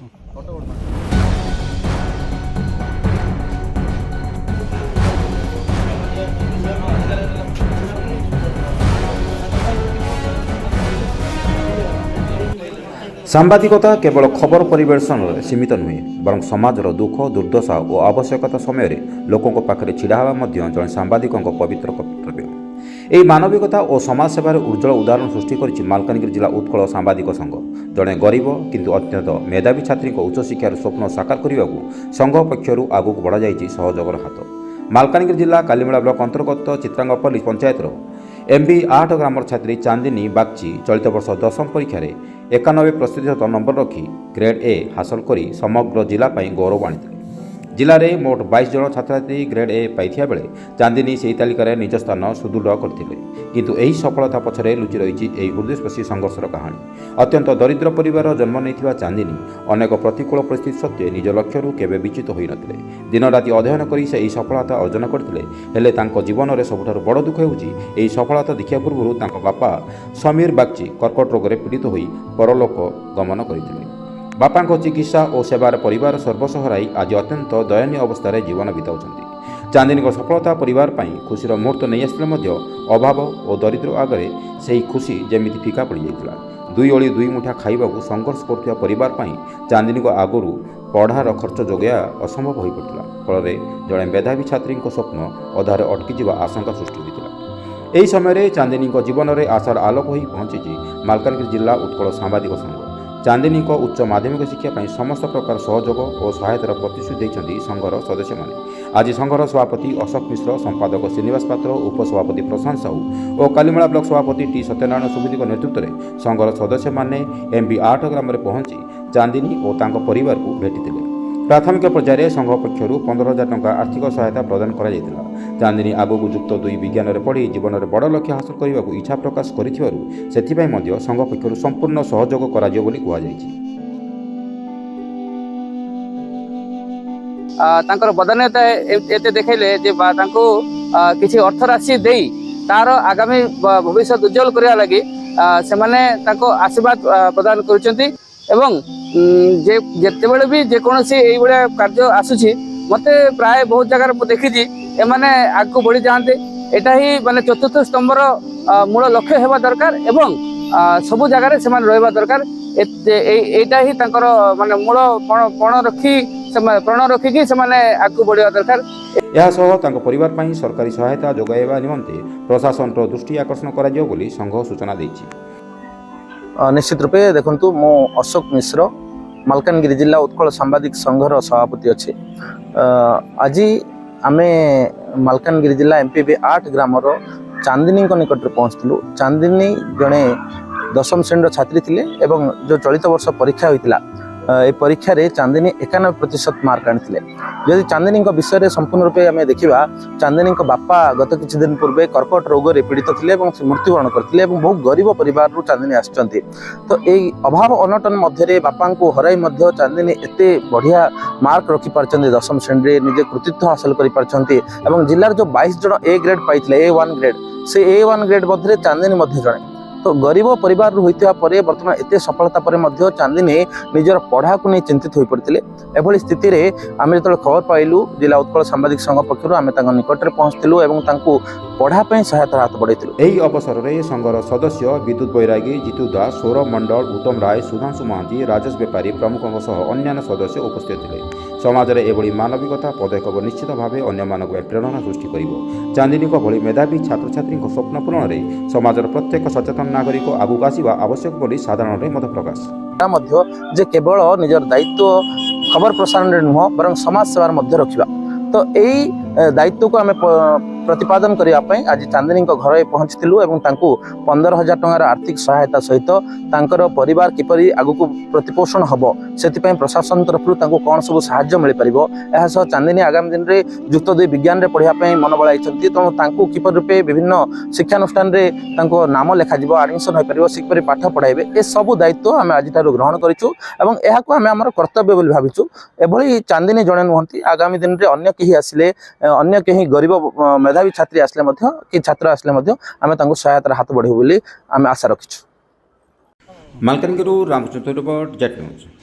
ସାମ୍ବାଦିକତା କେବଳ ଖବର ପରିବେଷଣରେ ସୀମିତ ନୁହେଁ, ବରଂ ସମାଜର ଦୁଃଖ ଦୁର୍ଦ୍ଦଶା ଓ ଆବଶ୍ୟକତା ସମୟରେ ଲୋକଙ୍କ ପାଖରେ ଛିଡ଼ା ହେବା ମଧ୍ୟ ଜଣେ ସାମ୍ବାଦିକଙ୍କ ପବିତ୍ର କର୍ତ୍ତବ୍ୟ। ଏହି ମାନବିକତା ଓ ସମାଜ ସେବାରେ ଉଜ୍ଜ୍ୱଳ ଉଦାହରଣ ସୃଷ୍ଟି କରିଛି ମାଲକାନଗିରି ଜିଲ୍ଲା ଉତ୍କଳ ସାମ୍ବାଦିକ ସଂଘ। ଜଣେ ଗରିବ କିନ୍ତୁ ଅତ୍ୟନ୍ତ ମେଧାବୀ ଛାତ୍ରୀଙ୍କ ଉଚ୍ଚଶିକ୍ଷାର ସ୍ୱପ୍ନ ସାକାର କରିବାକୁ ସଂଘ ପକ୍ଷରୁ ଆଗକୁ ବଢ଼ାଯାଇଛି ସହଯୋଗର ହାତ। ମାଲକାନଗିରି ଜିଲ୍ଲା କାଲିମେଳା ବ୍ଲକ ଅନ୍ତର୍ଗତ ଚିତ୍ରାଙ୍ଗପଲ୍ଲୀ ପଞ୍ଚାୟତର MB8 ଗ୍ରାମର ଛାତ୍ରୀ ଚାନ୍ଦିନୀ ବାଗ୍ଚି ଚଳିତ ବର୍ଷ 10ମ ପରୀକ୍ଷାରେ 91% ନମ୍ବର ରଖି ଗ୍ରେଡ୍ A ହାସଲ କରି ସମଗ୍ର ଜିଲ୍ଲା ପାଇଁ ଗୌରବ ଆଣିଥିଲେ। ଜିଲ୍ଲାରେ ମୋଟ 22 ଜଣ ଛାତ୍ରଛାତ୍ରୀ ଗ୍ରେଡ୍ A ପାଇଥିବା ବେଳେ ଚାନ୍ଦିନୀ ସେହି ତାଲିକାରେ ନିଜ ସ୍ଥାନ ସୁଦୃଢ଼ କରିଥିଲେ। କିନ୍ତୁ ଏହି ସଫଳତା ପଛରେ ଲୁଚି ରହିଛି ଏହି ହୃଦୟସ୍ପର୍ଶୀ ସଂଘର୍ଷର କାହାଣୀ। ଅତ୍ୟନ୍ତ ଦରିଦ୍ର ପରିବାରର ଜନ୍ମ ନେଇଥିବା ଚାନ୍ଦିନୀ ଅନେକ ପ୍ରତିକୂଳ ପରିସ୍ଥିତି ସତ୍ତ୍ୱେ ନିଜ ଲକ୍ଷ୍ୟରୁ କେବେ ବିଚ୍ୟୁତ ହୋଇନଥିଲେ। ଦିନରାତି ଅଧ୍ୟୟନ କରି ସେ ଏହି ସଫଳତା ଅର୍ଜନ କରିଥିଲେ। ହେଲେ ତାଙ୍କ ଜୀବନରେ ସବୁଠାରୁ ବଡ଼ ଦୁଃଖ ହେଉଛି ଏହି ସଫଳତା ଦେଖିବା ପୂର୍ବରୁ ତାଙ୍କ ବାପା ସମୀର ବାଗ୍ଚି କର୍କଟ ରୋଗରେ ପୀଡ଼ିତ ହୋଇ ପରଲୋକ ଗମନ କରିଥିଲେ। ବାପାଙ୍କ ଚିକିତ୍ସା ଓ ସେବାରେ ପରିବାର ସର୍ବସ୍ୱ ହରାଇ ଆଜି ଅତ୍ୟନ୍ତ ଦୟନୀୟ ଅବସ୍ଥାରେ ଜୀବନ ବିତାଉଛନ୍ତି। ଚାନ୍ଦିନୀଙ୍କ ସଫଳତା ପରିବାର ପାଇଁ ଖୁସିର ମୁହୂର୍ତ୍ତ ନେଇ ଆସିଥିଲେ ମଧ୍ୟ ଅଭାବ ଓ ଦରିଦ୍ର ଆଗରେ ସେହି ଖୁସି ଯେମିତି ଫିକା ପଡ଼ିଯାଇଥିଲା। ଦୁଇ ଓଳି ଦୁଇ ମୁଠା ଖାଇବାକୁ ସଂଘର୍ଷ କରୁଥିବା ପରିବାର ପାଇଁ ଚାନ୍ଦିନୀଙ୍କ ଆଗରୁ ପଢ଼ାର ଖର୍ଚ୍ଚ ଯୋଗାଇବା ଅସମ୍ଭବ ହୋଇପଡ଼ିଥିଲା। ଫଳରେ ଜଣେ ମେଧାବୀ ଛାତ୍ରୀଙ୍କ ସ୍ୱପ୍ନ ଅଧାରେ ଅଟକିଯିବା ଆଶଙ୍କା ସୃଷ୍ଟି ହୋଇଥିଲା। ଏହି ସମୟରେ ଚାନ୍ଦିନୀଙ୍କ ଜୀବନରେ ଆଶାର ଆଲୋକ ହୋଇ ପହଞ୍ଚିଛି ମାଲକାନଗିରି ଜିଲ୍ଲା ଉତ୍କଳ ସାମ୍ବାଦିକ ସଂଘ। ଚାନ୍ଦିନୀଙ୍କ ଉଚ୍ଚ ମାଧ୍ୟମିକ ଶିକ୍ଷା ପାଇଁ ସମସ୍ତ ପ୍ରକାର ସହଯୋଗ ଓ ସହାୟତାର ପ୍ରତିଶ୍ରୁତି ଦେଇଛନ୍ତି ସଂଘର ସଦସ୍ୟମାନେ। ଆଜି ସଂଘର ସଭାପତି ଅଶୋକ ମିଶ୍ର, ସମ୍ପାଦକ ଶ୍ରୀନିବାସ ପାତ୍ର, ଉପସଭାପତି ପ୍ରଶାନ୍ତ ସାହୁ ଓ କାଲିମେଳା ବ୍ଲକ ସଭାପତି ଟି ସତ୍ୟନାରାୟଣ ସୁବୁଦ୍ଧିଙ୍କ ନେତୃତ୍ୱରେ ସଂଘର ସଦସ୍ୟମାନେ MB8 ଗ୍ରାମରେ ପହଞ୍ଚି ଚାନ୍ଦିନୀ ଓ ତାଙ୍କ ପରିବାରକୁ ଭେଟିଥିଲେ। ପ୍ରାଥମିକ ପର୍ଯ୍ୟାୟରେ ସଂଘ ପକ୍ଷରୁ 15,000 ଟଙ୍କା ଆର୍ଥିକ ସହାୟତା ପ୍ରଦାନ କରାଯାଇଥିଲା। ଚାନ୍ଦିନୀ ଆଗକୁ ଯୁକ୍ତ 2 ବିଜ୍ଞାନରେ ପଢ଼ି ଜୀବନରେ ବଡ଼ ଲକ୍ଷ୍ୟ ହାସଲ କରିବାକୁ ଇଚ୍ଛା ପ୍ରକାଶ କରିଥିବାରୁ ସେଥିପାଇଁ ମଧ୍ୟ ସଂଘ ପକ୍ଷରୁ ସମ୍ପୂର୍ଣ୍ଣ ସହଯୋଗ କରାଯିବ ବୋଲି କୁହାଯାଇଛି। ତାଙ୍କର ବଦାନ୍ୟତା ଏତେ ଦେଖାଇଲେ ଯେ ତାଙ୍କୁ କିଛି ଅର୍ଥ ରାଶି ଦେଇ ତାର ଆଗାମୀ ଭବିଷ୍ୟତ ଉଜ୍ଜଳ କରିବା ଲାଗି ସେମାନେ ତାଙ୍କ ଆଶୀର୍ବାଦ ପ୍ରଦାନ କରୁଛନ୍ତି। ଏବଂ ଯେତେବେଳେ ବି ଯେକୌଣସି ଏଇଭଳିଆ କାର୍ଯ୍ୟ ଆସୁଛି ମତେ ପ୍ରାୟ ବହୁତ ଜାଗାରେ ମୁଁ ଦେଖିଛି ଏମାନେ ଆଗକୁ ବଢ଼ି ଯାଆନ୍ତି। ଏଇଟା ହିଁ ମାନେ ଚତୁର୍ଥ ସ୍ତମ୍ଭର ମୂଳ ଲକ୍ଷ୍ୟ ହେବା ଦରକାର ଏବଂ ସବୁ ଜାଗାରେ ସେମାନେ ରହିବା ଦରକାର। এইটা ହିଁ ତାଙ୍କର ମାନେ ମୂଳ ପ୍ରଣ ରଖିକି ସେମାନେ ଆଗକୁ ବଢ଼ିବା ଦରକାର। ଏହାସହ ତାଙ୍କ ପରିବାର ପାଇଁ ସରକାରୀ ସହାୟତା ଯୋଗାଇବା ନିମନ୍ତେ ପ୍ରଶାସନର ଦୃଷ୍ଟି ଆକର୍ଷଣ କରାଯିବ ବୋଲି ସଂଘ ସୂଚନା ଦେଇଛି। निश्चित रूपे देखंतु मो अशोक मिश्र मालकानगिरी जिला उत्कल सांबादिक संघर सभापति अच्छे। आज आमे मालकानगिरी जिला MPB8 ग्रामर चांदिनी निकट पहुँचलु। चांदिनी जड़े 10म श्रेणी छात्री थिले एवं जो चलित वर्ष परीक्षा होता ए परीक्षा रे चांदिनी 91% मार्क आनी। यदि चांदिनी विषय संपूर्ण रूपे आम देखा चांदिनी बापा गत किछि दिन पूर्वे कर्कट रोग रे पीड़ित थिले एवं मृत्युवरण करथिले एवं बहुत गरीब परिवार रु चांदिनी आछंती। तो यही अभाव अनटन मध्य बापा को हराई मध्य चांदिनी एते बढ़िया मार्क रखि पारछंती। 10म श्रेणी रे निजे कृतित्व हासिल करि पारछंती एवं जिल्लार जो 22 जण A ग्रेड पाइथिले A1 ग्रेड से A1 ग्रेड मध्य चांदिनी मध्य जणे। तो गरीब परिवार होइतिबा परे वर्तमान एते सफलता परे मध्य चांदिनी निजर पढ़ा को नहीं चिंतित होई पड़थिले। एभली स्थिति रे आमे जतले खबर पाइलु जिला उत्कल सांबादिक संघ पक्षरु आमे तांग निकट रे पहुंचथिलु एवं तांकु पढ़ा पय सहायता हाथ बढ़ाइथिलु। एही अवसर रे संघर सदस्य विद्युत बैरागी, जीतू दास, सौरभ मंडल, उत्तम राय, सुधांशु महांती, राजेश बेपारी प्रमुखों सह अन्य सदस्य उपस्थित थिले। समाज रे एभली मानविकता पदक्षेप निश्चित भाव अन्य मानक प्रेरणा सृष्टि करिवो। चांदिनी भली मेधावी छात्र छात्री स्वप्न पूरण रे समाजर प्रत्येक सचेतन नागरिक आगुक आसिबा आवश्यक बोली साधारण मत प्रकाश जे केवल निजर दायित्व खबर प्रसारण नुह बर समाज सेवार मध्य रखा। तो यही दायित्व को आम प्रतिपादन करने आज चांदिनी घर पहुंचलु और 15,000 टंकार आर्थिक सहायता सहित तांकर परिवार किपरि आगु को प्रतिपोषण हम से प्रशासन तरफ कौन सब साहाय्य मिल पार। यह चांदिनी आगामी दिन में युक्त 2 विज्ञान पढ़ाई मन बड़ाई तेणु किपर रूपे विभिन्न शिक्षानुष्ठान नाम लिखा आडमिशन हो पार से पाठ पढ़ाइबे ए सब दायित्व आम आज ग्रहण करें कर्तव्य बोली भाविचु। एभली चांदिनी जड़े नुहति आगामी दिन में अन्य कहीं आसिले अन्य कहीं गरीब मेधावी छात्री आसले कि छात्र आसले आम सहायतार हाथ बढ़े बोली आम आशा रखिछु। मालकानगिरी रामचंद्र जेट न्यूज।